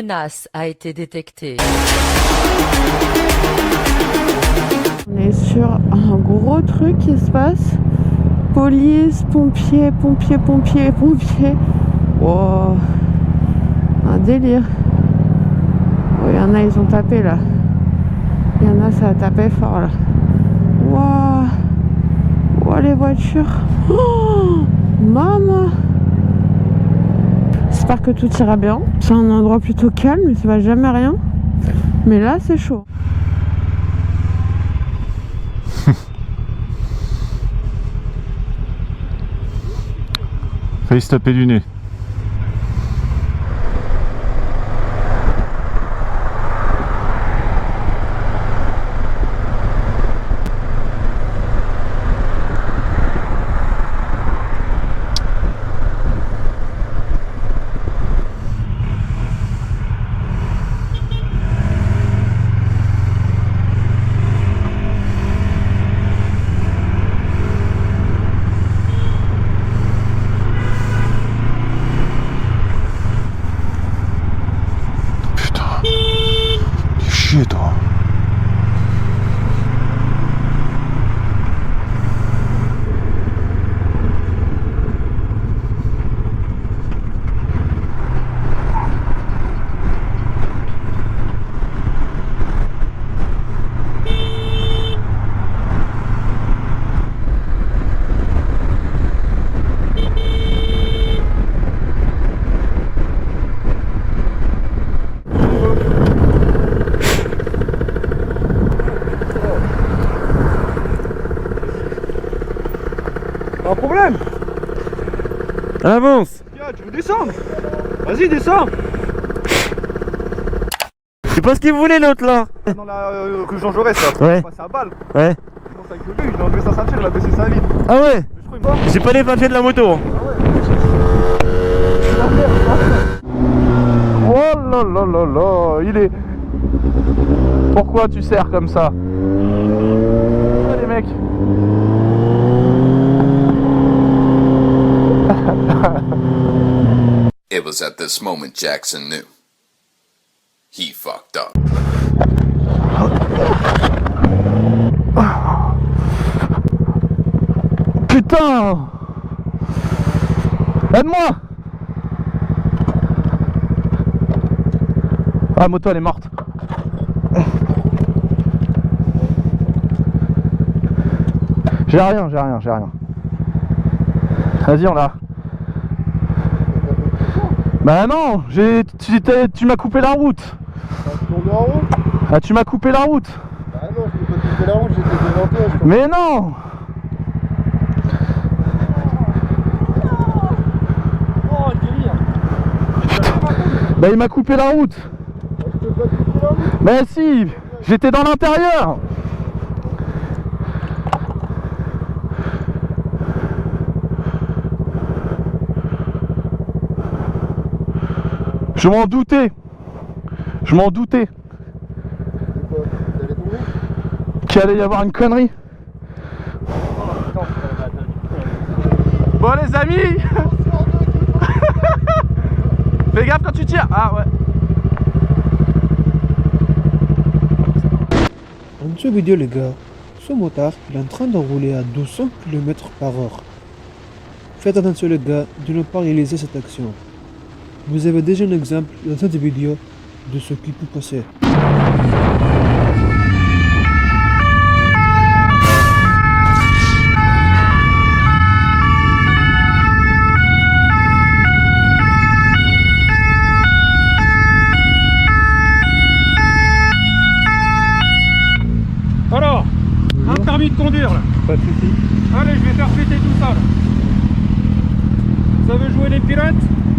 menace a été détectée. On est sur un gros truc qui se passe. Police, pompiers. Wow. Un délire. Oh, y en a, ils ont tapé là. Il y en a, ça a tapé fort là. Waouh. Oh, les voitures. Oh, maman. J'espère que tout ira bien. C'est un endroit plutôt calme, il ne se passe jamais rien. Mais là, c'est chaud. Failli se taper du nez. Chier toi. Un problème? Avance. Tiens, tu veux descendre? Vas-y, descends. C'est pas ce qu'il voulait l'autre là. Dans la rue Jean Jaurès là, Ouais. passer à balle. Ouais. Non, c'est avec lui, il a enlevé sa ceinture, il a baissé sa ligne. Ah ouais. Mais je crois qu'il me va. J'ai pas les papiers de la moto. Oh là là là là, il est... Pourquoi tu serres comme ça? Ah, les mecs. It was at this moment Jackson knew. He fucked up. Putain! Aide-moi! Ah, la moto elle est morte. J'ai rien. Vas-y, on l'a. Bah non, tu m'as coupé la route. Ah, tu m'as coupé la route. Ah non, je peux pas couper la route, j'étais devant toi. Mais non. Oh, le délire. Bah il m'a coupé la route. Je peux pas couper la route. Mais si, j'étais dans l'intérieur. Je m'en doutais. T'allais tomber? Qu'il allait y avoir une connerie. Bon les amis. Fais gaffe quand tu tires. Ah ouais. En ce vidéo les gars, ce motard il est en train de rouler à 200 km/h. Faites attention les gars de ne pas réaliser cette action. Vous avez déjà un exemple dans cette vidéo de ce qui peut passer. Alors, un permis de conduire là. Pas de soucis. Allez, je vais faire péter tout ça là. Vous savez jouer les pilotes?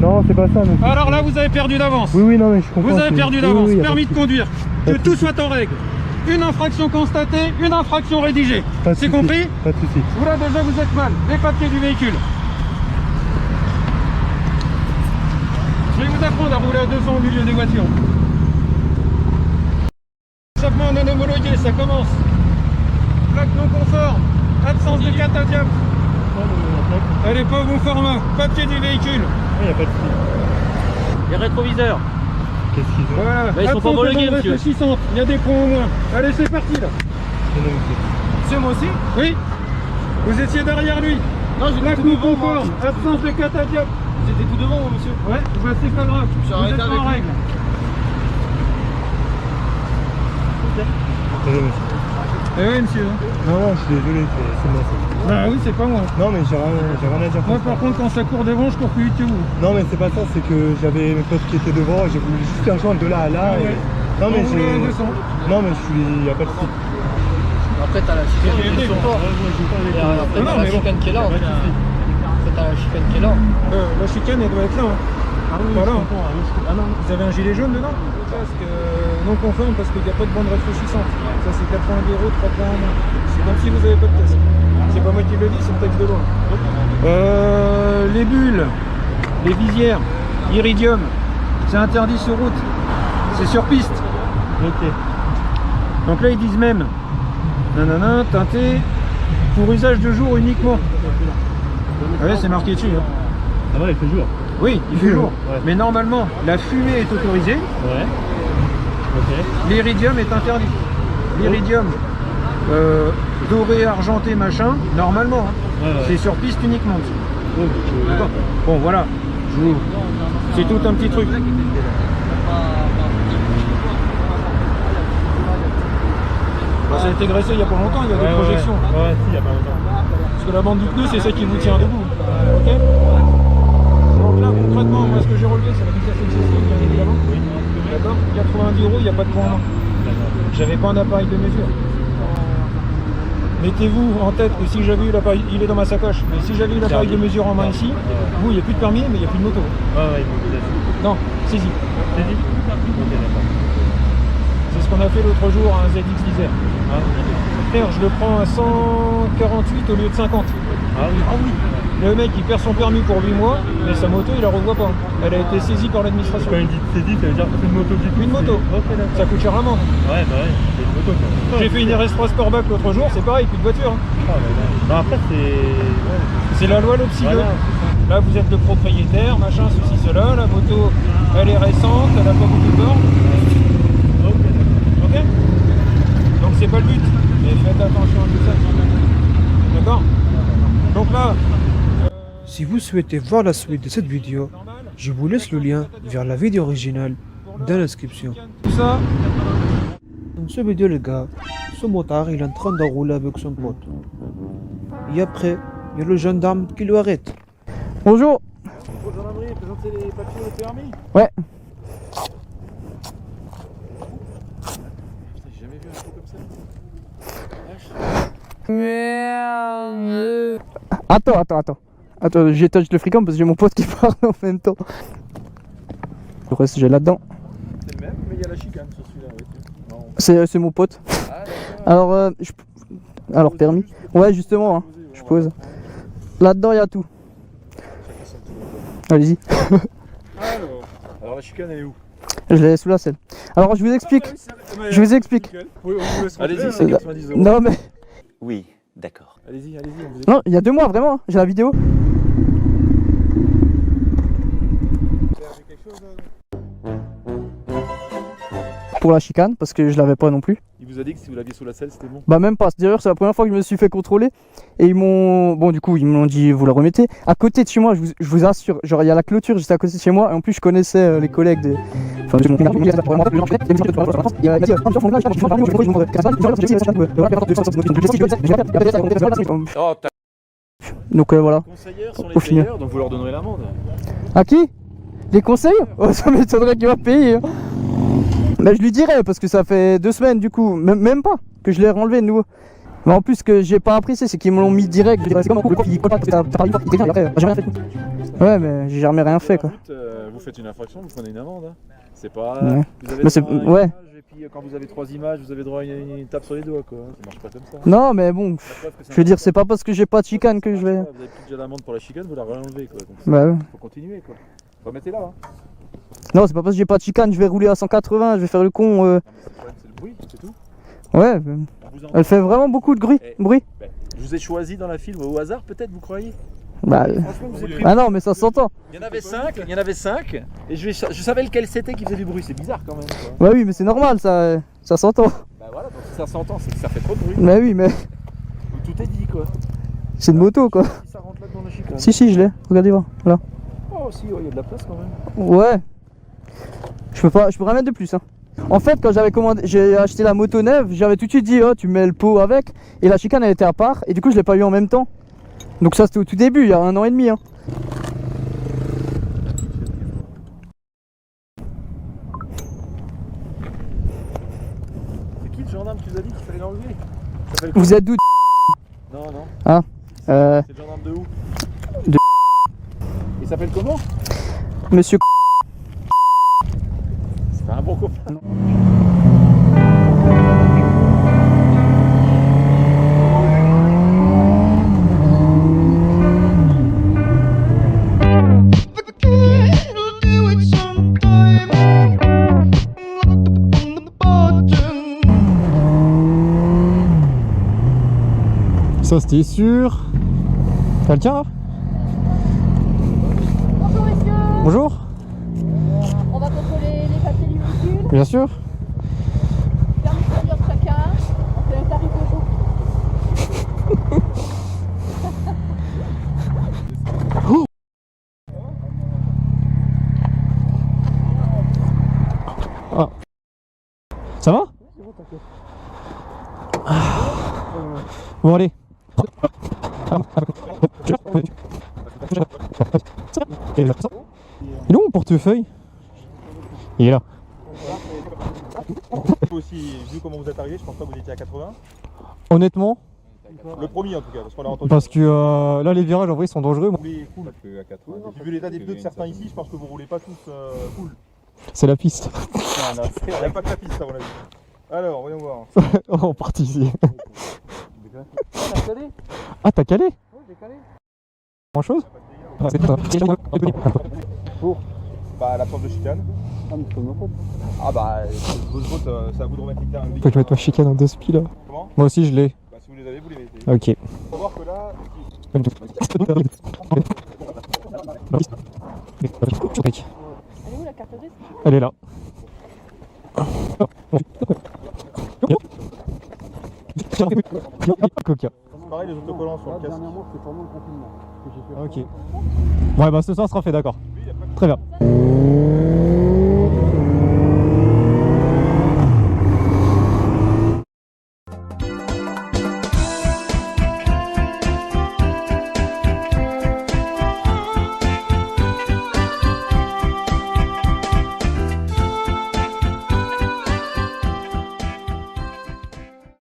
Non, c'est pas ça. Non. Alors là, vous avez perdu d'avance. Oui, non, mais je comprends. Vous avez perdu d'avance. Oui, Permis de conduire. Que tout soit en règle. Une infraction constatée, une infraction rédigée. C'est compris? Pas de soucis. Vous là déjà vous êtes mal. Les papiers du véhicule. Je vais vous apprendre à rouler à 200 au milieu des voitures. Échappement non homologué, ça commence. Plaque non conforme. Absence de catadiaptre. Elle n'est pas au bon format. Papier du véhicule. Il n'y a pas de soucis. Les rétroviseurs. Qu'est-ce qu'ils ont? Voilà, Bah, ils sont pas absence de homologués, bande monsieur. réfléchissante. Il y a des points au moins. Allez, c'est parti là. Monsieur, moi aussi? Oui. Vous étiez derrière lui. Non, j'étais Plaque tout non devant, moi. conforme. Absence de catadioptre. J'étais tout devant, moi, monsieur. Ouais, bah, c'est pas grave. suis Vous arrêté êtes avec en lui. règle. Désolé, monsieur. Eh oui, monsieur. Non, non, je suis désolé, c'est moi. Bah oui, c'est pas moi. Non, mais j'ai rien à dire. Moi, par contre, quand ça court devant, je cours plus vite que vous. Non, mais c'est pas ça, c'est que j'avais mes potes qui étaient devant et j'ai voulu juste faire joindre de là à là. Ouais. Non, mais On roulait à 200. Non, mais y a pas de souci. Après, t'as la chicane qui est sur toi. Et après, Non, t'as mais la bon. chicane qui est là. Après, t'as la chicane qui est là. La chicane, elle doit être là. Hein. Pas là. Ah non. Vous avez un gilet jaune dedans? Parce que non conforme parce qu'il n'y a pas de bande réfléchissante. Ça c'est 80 €, 3 points en moins. C'est comme si vous n'avez pas de casque. C'est pas moi qui le dis, c'est le texte de loi. Les bulles, les visières, iridium, c'est interdit sur route. C'est sur piste. Ok. Donc là ils disent même nanana, teinté pour usage de jour uniquement. Ouais, c'est marqué dessus. Hein. Ah ouais, il fait jour. Oui, il fait jour. Ouais. Mais normalement, la fumée est autorisée. Ouais. Ok. L'iridium est interdit. L'iridium doré, argenté, machin, normalement. Hein. Ouais. C'est sur piste uniquement. Oh, D'accord. Bon, voilà. C'est tout un petit truc. Bah, ça a été graissé il n'y a pas longtemps, il y a des projections. Ouais, si, il y a pas longtemps. Parce que la bande du pneu, c'est ça qui vous tient debout. Ok. Donc là, concrètement, moi, ce que j'ai relevé, c'est la vitesse excessive, bien évidemment. D'accord. 90 €, il n'y a pas de point en main. J'avais pas un appareil de mesure. Mettez-vous en tête que si j'avais eu l'appareil, il est dans ma sacoche, mais si j'avais eu l'appareil de mesure en main ici, vous, il n'y a plus de permis, mais il n'y a plus de moto. Ouais, il faut Non, saisi. C'est dit. Ok, d'accord. C'est ce qu'on a fait l'autre jour à un ZX Lisère. Je le prends à 148 au lieu de 50. Ah oui. Le mec il perd son permis pour 8 mois, mais sa moto il la revoit pas. Elle a été saisie par l'administration. Quand il dit saisie, ça veut dire que c'est une moto qui Une moto. Ok, d'accord. Ça coûte cher amende. Ouais, bah ouais, c'est une moto quoi. J'ai fait une RS3 Sportback l'autre jour, c'est pareil, plus de voiture. Hein. Ah, bah, non, après, c'est. C'est la loi le psy. Voilà, Là vous êtes le propriétaire, machin, ceci, cela. La moto elle est récente, elle a pas beaucoup de bornes. Ok. Donc c'est pas le but. Mais faites attention à tout ça. D'accord. Donc là. Si vous souhaitez voir la suite de cette vidéo, je vous laisse le lien vers la vidéo originale dans la description. Tout ça. Dans cette vidéo les gars, ce motard il est en train de rouler avec son pote. Et après, il y a le gendarme qui le arrête. Bonjour. Gendarmerie, présenter les papiers et permis. Ouais. J'ai jamais vu un truc comme ça. Attends, je touche le fricom parce que j'ai mon pote qui parle en même temps. Le reste, j'ai là-dedans. C'est le même, mais il y a la chicane sur celui-là. Non. C'est mon pote. Alors, alors permis. Ouais, justement, hein, je pose. Là-dedans, il y a tout. Allez-y. Alors la chicane elle est où? Je l'ai sous la selle. Alors, je vous explique. Je vous explique. Allez-y, c'est 90 €. Non, mais. Oui, d'accord. Allez-y, on vous Non, il y a 2 mois, vraiment. J'ai la vidéo. Pour la chicane, parce que je l'avais pas non plus. Il vous a dit que si vous l'aviez sous la selle, c'était bon. Bah même pas, d'ailleurs c'est la première fois que je me suis fait contrôler. Et ils m'ont... Bon du coup ils m'ont dit vous la remettez. À côté de chez moi, je vous assure, genre il y a la clôture juste à côté de chez moi. Et en plus je connaissais les collègues de... Enfin je donc voilà. Conseillère sont Au les final. payeurs, donc vous leur donnerez l'amende. À qui? Les conseils? Oh, ça m'étonnerait qu'il va payer. Bah je lui dirais parce que ça fait 2 semaines du coup, même pas, que je l'ai renlevé de nouveau. Mais en plus ce que j'ai pas apprécié c'est qu'ils me l'ont mis direct. C'est comme un coup, le prof il colle pas parce que t'as parlé du prof, il après j'ai rien fait. Ouais mais j'ai jamais rien fait quoi. Vous faites une infraction, vous prenez une amende. Hein. C'est pas. Ouais. Vous avez Mais c'est... droit à une Ouais. image, et puis quand vous avez 3 images, vous avez droit à une tape sur les doigts quoi. Ça marche pas comme ça. Non mais bon, La preuve que je veux dire c'est pas parce que j'ai pas de chicane que je vais... Vous avez plus déjà l'amende pour la chicane, vous la renlevez quoi. Donc, Bah ouais. faut continuer quoi. Remettez-la. Hein. Non c'est pas parce que j'ai pas de chicane, je vais rouler à 180, je vais faire le con. Non, mais c'est le problème, c'est le bruit, c'est tout. Ouais, On vous en- elle fait vraiment beaucoup de bruit. Je vous ai choisi dans la film au hasard peut-être, vous croyez? Bah, ah non, mais ça s'entend. Il y en avait 5, et je savais lequel c'était qui faisait du bruit, c'est bizarre quand même. Quoi. Bah oui, mais c'est normal, ça s'entend. Bah voilà, donc si ça s'entend, c'est que ça fait trop de bruit. Bah oui, mais Tout est dit quoi. c'est une moto quoi. Si ça rentre là dans la chicane. Si, je l'ai, regardez voir, voilà. Oh si, il y a de la place quand même. Ouais. Je peux rien mettre de plus. Hein. En fait, quand j'ai acheté la moto neuve, j'avais tout de suite dit, oh, tu mets le pot avec, et la chicane elle était à part, et du coup je l'ai pas eu en même temps. Donc ça c'était au tout début, il y a 1 an et demi. Hein. C'est qui le gendarme que tu nous as dit qu'il fallait l'enlever? Vous êtes d'où? Non. Ah C'est le gendarme de où? De... Il s'appelle comment? Monsieur. C'est pas un bon copain. Ça c'était sûr. T'as le tien là? Bonjour messieurs. Bonjour. On va contrôler les papiers du véhicule. Bien sûr. Permis de conduire de chacun. On fait un tarif de groupe. Ah. Ça va? Bon allez. Il est où mon portefeuille? Il est là. Aussi, vu comment vous êtes arrivé, je pense pas que vous étiez à 80. Honnêtement, Le premier en tout cas, parce qu'on a entendu. parce que là les virages en vrai sont dangereux. Vous roulez cool. À 80. Et puis vu l'état des pneus de certains ici, je pense que vous roulez pas tous cool. C'est la piste. Il n'y a pas que la piste à mon avis. Alors, voyons voir. On part ici. T'as calé? Ah t'as calé? Oui, j'ai calé. Grand chose? Pour bah la porte de chicane. Ah bah votre faute, c'est à vous de remettre les terrains. Faut que je mette ma chicane en 2 spies là. Comment? Moi aussi je l'ai. Bah si vous les avez, vous les mettez. Ok. Faut voir que là. Elle est où la carte grise? Elle est là. Coca. Pareil, les autocollants sur le casque. Ok. Ouais bah ce soir sera fait, d'accord. Très bien.